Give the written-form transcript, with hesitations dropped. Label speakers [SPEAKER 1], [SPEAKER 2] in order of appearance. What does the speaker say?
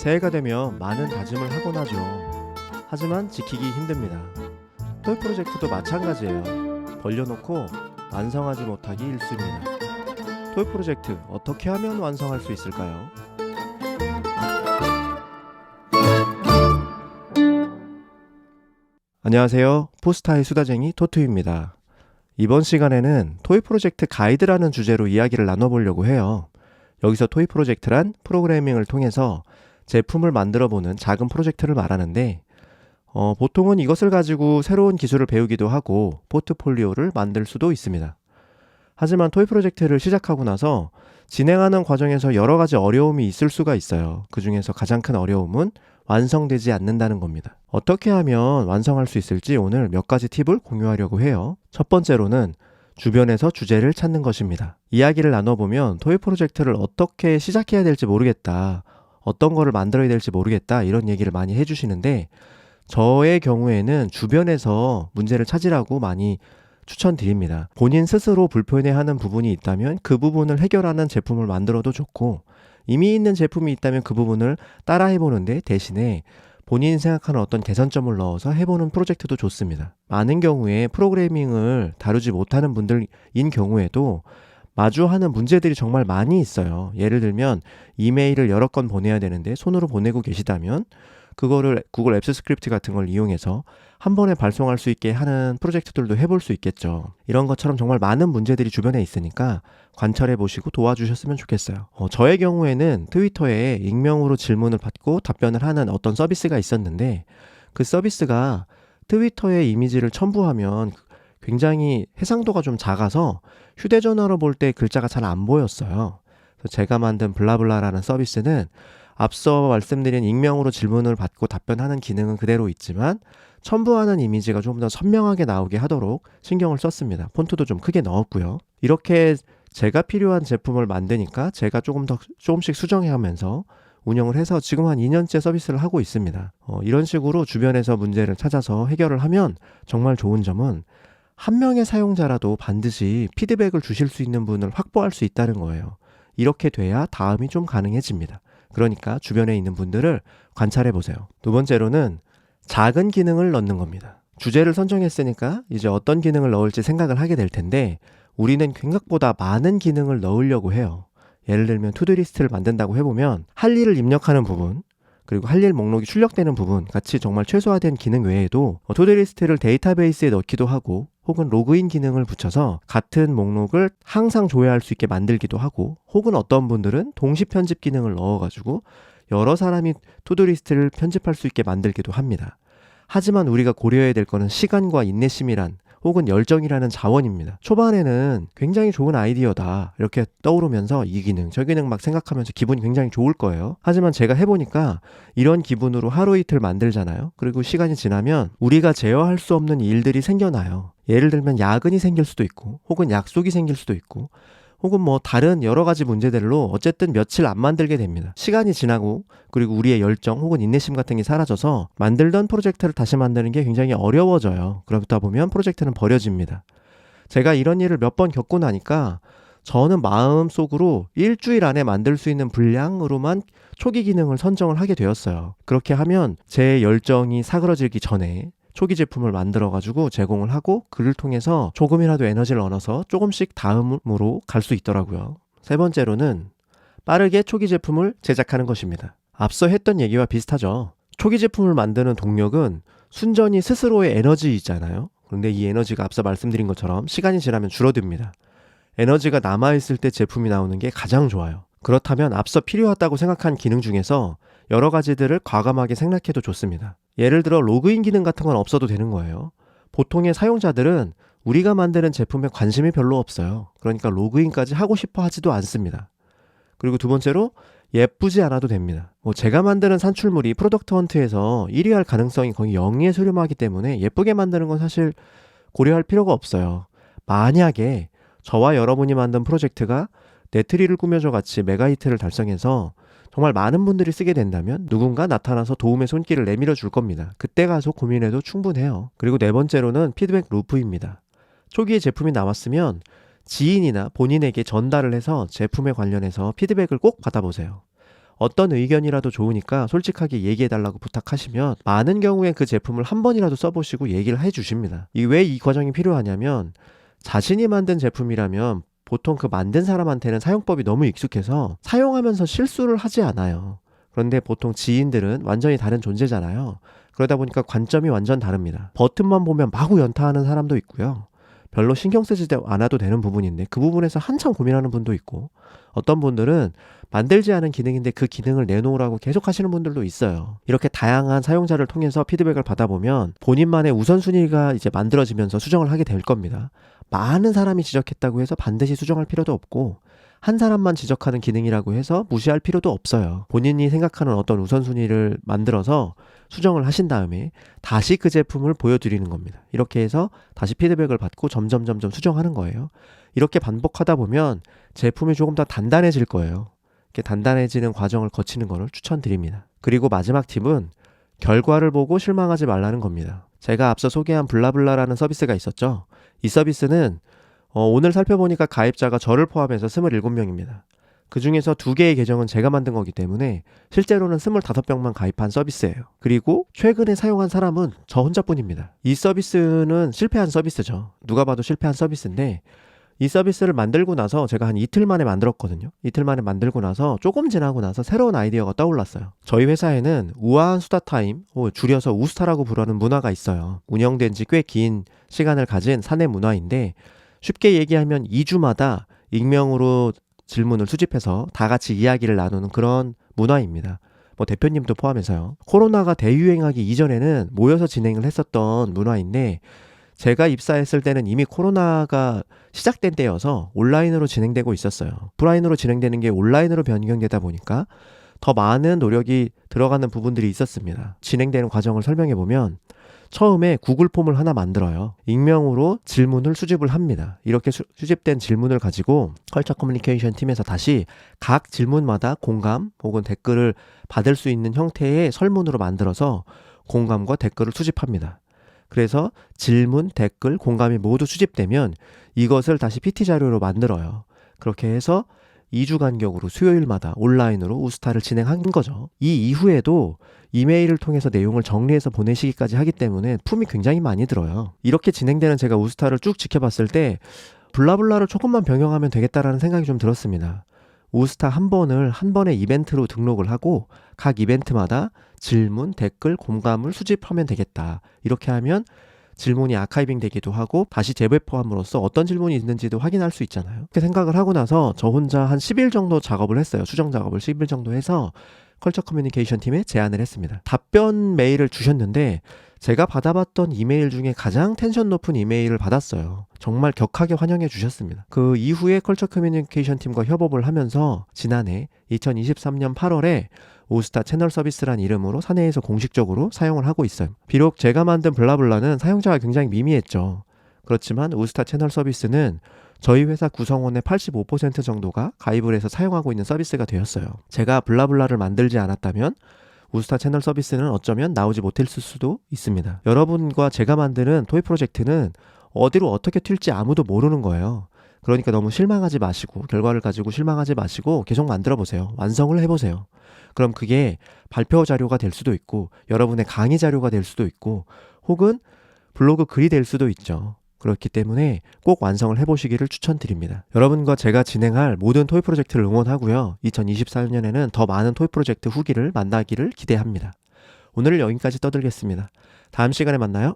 [SPEAKER 1] 새해가 되면 많은 다짐을 하곤 하죠. 하지만 지키기 힘듭니다. 토이 프로젝트도 마찬가지예요. 벌려놓고 완성하지 못하기 일쑤입니다. 토이 프로젝트 어떻게 하면 완성할 수 있을까요? 안녕하세요. 포스타의 수다쟁이 토토입니다. 이번 시간에는 토이 프로젝트 가이드라는 주제로 이야기를 나눠보려고 해요. 여기서 토이 프로젝트란 프로그래밍을 통해서 제품을 만들어보는 작은 프로젝트를 말하는데 보통은 이것을 가지고 새로운 기술을 배우기도 하고 포트폴리오를 만들 수도 있습니다. 하지만 토이 프로젝트를 시작하고 나서 진행하는 과정에서 여러 가지 어려움이 있을 수가 있어요. 그 중에서 가장 큰 어려움은 완성되지 않는다는 겁니다. 어떻게 하면 완성할 수 있을지 오늘 몇 가지 팁을 공유하려고 해요. 첫 번째로는 주변에서 주제를 찾는 것입니다. 이야기를 나눠보면 토이 프로젝트를 어떻게 시작해야 될지 모르겠다, 어떤 거를 만들어야 될지 모르겠다, 이런 얘기를 많이 해주시는데 저의 경우에는 주변에서 문제를 찾으라고 많이 추천드립니다. 본인 스스로 불편해하는 부분이 있다면 그 부분을 해결하는 제품을 만들어도 좋고, 이미 있는 제품이 있다면 그 부분을 따라 해보는데 대신에 본인이 생각하는 어떤 개선점을 넣어서 해보는 프로젝트도 좋습니다. 많은 경우에 프로그래밍을 다루지 못하는 분들인 경우에도 마주하는 문제들이 정말 많이 있어요. 예를 들면 이메일을 여러 건 보내야 되는데 손으로 보내고 계시다면 그거를 구글 앱스 스크립트 같은 걸 이용해서 한 번에 발송할 수 있게 하는 프로젝트들도 해볼 수 있겠죠. 이런 것처럼 정말 많은 문제들이 주변에 있으니까 관찰해 보시고 도와주셨으면 좋겠어요. 저의 경우에는 트위터에 익명으로 질문을 받고 답변을 하는 어떤 서비스가 있었는데 그 서비스가 트위터에 이미지를 첨부하면 굉장히 해상도가 좀 작아서 휴대전화로 볼 때 글자가 잘 안 보였어요. 그래서 제가 만든 블라블라라는 서비스는 앞서 말씀드린 익명으로 질문을 받고 답변하는 기능은 그대로 있지만 첨부하는 이미지가 좀 더 선명하게 나오게 하도록 신경을 썼습니다. 폰트도 좀 크게 넣었고요. 이렇게 제가 필요한 제품을 만드니까 제가 조금씩 수정해가면서 운영을 해서 지금 한 2년째 서비스를 하고 있습니다. 이런 식으로 주변에서 문제를 찾아서 해결을 하면 정말 좋은 점은 한 명의 사용자라도 반드시 피드백을 주실 수 있는 분을 확보할 수 있다는 거예요. 이렇게 돼야 다음이 좀 가능해집니다. 그러니까 주변에 있는 분들을 관찰해 보세요. 두 번째로는 작은 기능을 넣는 겁니다. 주제를 선정했으니까 이제 어떤 기능을 넣을지 생각을 하게 될 텐데 우리는 생각보다 많은 기능을 넣으려고 해요. 예를 들면 투두리스트를 만든다고 해보면 할 일을 입력하는 부분, 그리고 할 일 목록이 출력되는 부분 같이 정말 최소화된 기능 외에도 투두리스트를 데이터베이스에 넣기도 하고 혹은 로그인 기능을 붙여서 같은 목록을 항상 조회할 수 있게 만들기도 하고, 혹은 어떤 분들은 동시 편집 기능을 넣어가지고 여러 사람이 투두리스트를 편집할 수 있게 만들기도 합니다. 하지만 우리가 고려해야 될 거는 시간과 인내심이란 혹은 열정이라는 자원입니다. 초반에는 굉장히 좋은 아이디어다 이렇게 떠오르면서 이 기능 저 기능 막 생각하면서 기분이 굉장히 좋을 거예요. 하지만 제가 해보니까 이런 기분으로 하루 이틀 만들잖아요. 그리고 시간이 지나면 우리가 제어할 수 없는 일들이 생겨나요. 예를 들면 야근이 생길 수도 있고 혹은 약속이 생길 수도 있고 혹은 뭐 다른 여러 가지 문제들로 어쨌든 며칠 안 만들게 됩니다. 시간이 지나고 그리고 우리의 열정 혹은 인내심 같은 게 사라져서 만들던 프로젝트를 다시 만드는 게 굉장히 어려워져요. 그러다 보면 프로젝트는 버려집니다. 제가 이런 일을 몇 번 겪고 나니까 저는 마음속으로 일주일 안에 만들 수 있는 분량으로만 초기 기능을 선정을 하게 되었어요. 그렇게 하면 제 열정이 사그러지기 전에 초기 제품을 만들어가지고 제공을 하고 그를 통해서 조금이라도 에너지를 얻어서 조금씩 다음으로 갈 수 있더라고요. 세 번째로는 빠르게 초기 제품을 제작하는 것입니다. 앞서 했던 얘기와 비슷하죠. 초기 제품을 만드는 동력은 순전히 스스로의 에너지이잖아요. 그런데 이 에너지가 앞서 말씀드린 것처럼 시간이 지나면 줄어듭니다. 에너지가 남아있을 때 제품이 나오는 게 가장 좋아요. 그렇다면 앞서 필요하다고 생각한 기능 중에서 여러 가지들을 과감하게 생략해도 좋습니다. 예를 들어 로그인 기능 같은 건 없어도 되는 거예요. 보통의 사용자들은 우리가 만드는 제품에 관심이 별로 없어요. 그러니까 로그인까지 하고 싶어 하지도 않습니다. 그리고 두 번째로 예쁘지 않아도 됩니다. 제가 만드는 산출물이 프로덕트 헌트에서 1위 할 가능성이 거의 0에 수렴하기 때문에 예쁘게 만드는 건 사실 고려할 필요가 없어요. 만약에 저와 여러분이 만든 프로젝트가 네트리를 꾸며줘 같이 메가히트를 달성해서 정말 많은 분들이 쓰게 된다면 누군가 나타나서 도움의 손길을 내밀어 줄 겁니다. 그때 가서 고민해도 충분해요. 그리고 네 번째로는 피드백 루프입니다. 초기에 제품이 나왔으면 지인이나 본인에게 전달을 해서 제품에 관련해서 피드백을 꼭 받아보세요. 어떤 의견이라도 좋으니까 솔직하게 얘기해달라고 부탁하시면 많은 경우에 그 제품을 한 번이라도 써보시고 얘기를 해주십니다. 왜 이 과정이 필요하냐면 자신이 만든 제품이라면 보통 그 만든 사람한테는 사용법이 너무 익숙해서 사용하면서 실수를 하지 않아요. 그런데 보통 지인들은 완전히 다른 존재잖아요. 그러다 보니까 관점이 완전 다릅니다. 버튼만 보면 마구 연타하는 사람도 있고요. 별로 신경 쓰지 않아도 되는 부분인데 그 부분에서 한참 고민하는 분도 있고, 어떤 분들은 만들지 않은 기능인데 그 기능을 내놓으라고 계속 하시는 분들도 있어요. 이렇게 다양한 사용자를 통해서 피드백을 받아보면 본인만의 우선순위가 이제 만들어지면서 수정을 하게 될 겁니다. 많은 사람이 지적했다고 해서 반드시 수정할 필요도 없고, 한 사람만 지적하는 기능이라고 해서 무시할 필요도 없어요. 본인이 생각하는 어떤 우선순위를 만들어서 수정을 하신 다음에 다시 그 제품을 보여드리는 겁니다. 이렇게 해서 다시 피드백을 받고 점점 수정하는 거예요. 이렇게 반복하다 보면 제품이 조금 더 단단해질 거예요. 이렇게 단단해지는 과정을 거치는 것을 추천드립니다. 그리고 마지막 팁은 결과를 보고 실망하지 말라는 겁니다. 제가 앞서 소개한 블라블라라는 서비스가 있었죠. 이 서비스는 오늘 살펴보니까 가입자가 저를 포함해서 27명입니다. 그 중에서 2개의 계정은 제가 만든 거기 때문에 실제로는 25명만 가입한 서비스예요. 그리고 최근에 사용한 사람은 저 혼자뿐입니다. 이 서비스는 실패한 서비스죠. 누가 봐도 실패한 서비스인데, 이 서비스를 만들고 나서 제가 한 이틀 만에 만들었거든요. 이틀 만에 만들고 나서 조금 지나고 나서 새로운 아이디어가 떠올랐어요. 저희 회사에는 우아한 수다 타임, 줄여서 우스타라고 부르는 문화가 있어요. 운영된 지 꽤 긴 시간을 가진 사내 문화인데, 쉽게 얘기하면 2주마다 익명으로 질문을 수집해서 다 같이 이야기를 나누는 그런 문화입니다. 대표님도 포함해서요. 코로나가 대유행하기 이전에는 모여서 진행을 했었던 문화인데, 제가 입사했을 때는 이미 코로나가 시작된 때여서 온라인으로 진행되고 있었어요. 오프라인으로 진행되는 게 온라인으로 변경되다 보니까 더 많은 노력이 들어가는 부분들이 있었습니다. 진행되는 과정을 설명해 보면, 처음에 구글 폼을 하나 만들어요. 익명으로 질문을 수집을 합니다. 이렇게 수집된 질문을 가지고 컬처 커뮤니케이션 팀에서 다시 각 질문마다 공감 혹은 댓글을 받을 수 있는 형태의 설문으로 만들어서 공감과 댓글을 수집합니다. 그래서 질문, 댓글, 공감이 모두 수집되면 이것을 다시 PT 자료로 만들어요. 그렇게 해서 2주 간격으로 수요일마다 온라인으로 우스타를 진행한 거죠. 이 이후에도 이메일을 통해서 내용을 정리해서 보내시기까지 하기 때문에 품이 굉장히 많이 들어요. 이렇게 진행되는 제가 우스타를 쭉 지켜봤을 때 블라블라를 조금만 변경하면 되겠다라는 생각이 좀 들었습니다. 우스타 한 번의 이벤트로 등록을 하고 각 이벤트마다 질문, 댓글, 공감을 수집하면 되겠다. 이렇게 하면 질문이 아카이빙 되기도 하고 다시 재배포함으로써 어떤 질문이 있는지도 확인할 수 있잖아요. 그렇게 생각을 하고 나서 저 혼자 한 10일 정도 작업을 했어요. 수정 작업을 10일 정도 해서 컬처 커뮤니케이션 팀에 제안을 했습니다. 답변 메일을 주셨는데 제가 받아봤던 이메일 중에 가장 텐션 높은 이메일을 받았어요. 정말 격하게 환영해 주셨습니다. 그 이후에 컬처 커뮤니케이션 팀과 협업을 하면서 지난해 2023년 8월에 우스타 채널 서비스란 이름으로 사내에서 공식적으로 사용을 하고 있어요. 비록 제가 만든 블라블라는 사용자가 굉장히 미미했죠. 그렇지만 우스타 채널 서비스는 저희 회사 구성원의 85% 정도가 가입을 해서 사용하고 있는 서비스가 되었어요. 제가 블라블라를 만들지 않았다면 우스타 채널 서비스는 어쩌면 나오지 못했을 수도 있습니다. 여러분과 제가 만드는 토이 프로젝트는 어디로 어떻게 튈지 아무도 모르는 거예요. 그러니까 너무 실망하지 마시고, 결과를 가지고 실망하지 마시고 계속 만들어 보세요. 완성을 해보세요. 그럼 그게 발표 자료가 될 수도 있고, 여러분의 강의 자료가 될 수도 있고, 혹은 블로그 글이 될 수도 있죠. 그렇기 때문에 꼭 완성을 해보시기를 추천드립니다. 여러분과 제가 진행할 모든 토이 프로젝트를 응원하고요. 2024년에는 더 많은 토이 프로젝트 후기를 만나기를 기대합니다. 오늘은 여기까지 떠들겠습니다. 다음 시간에 만나요.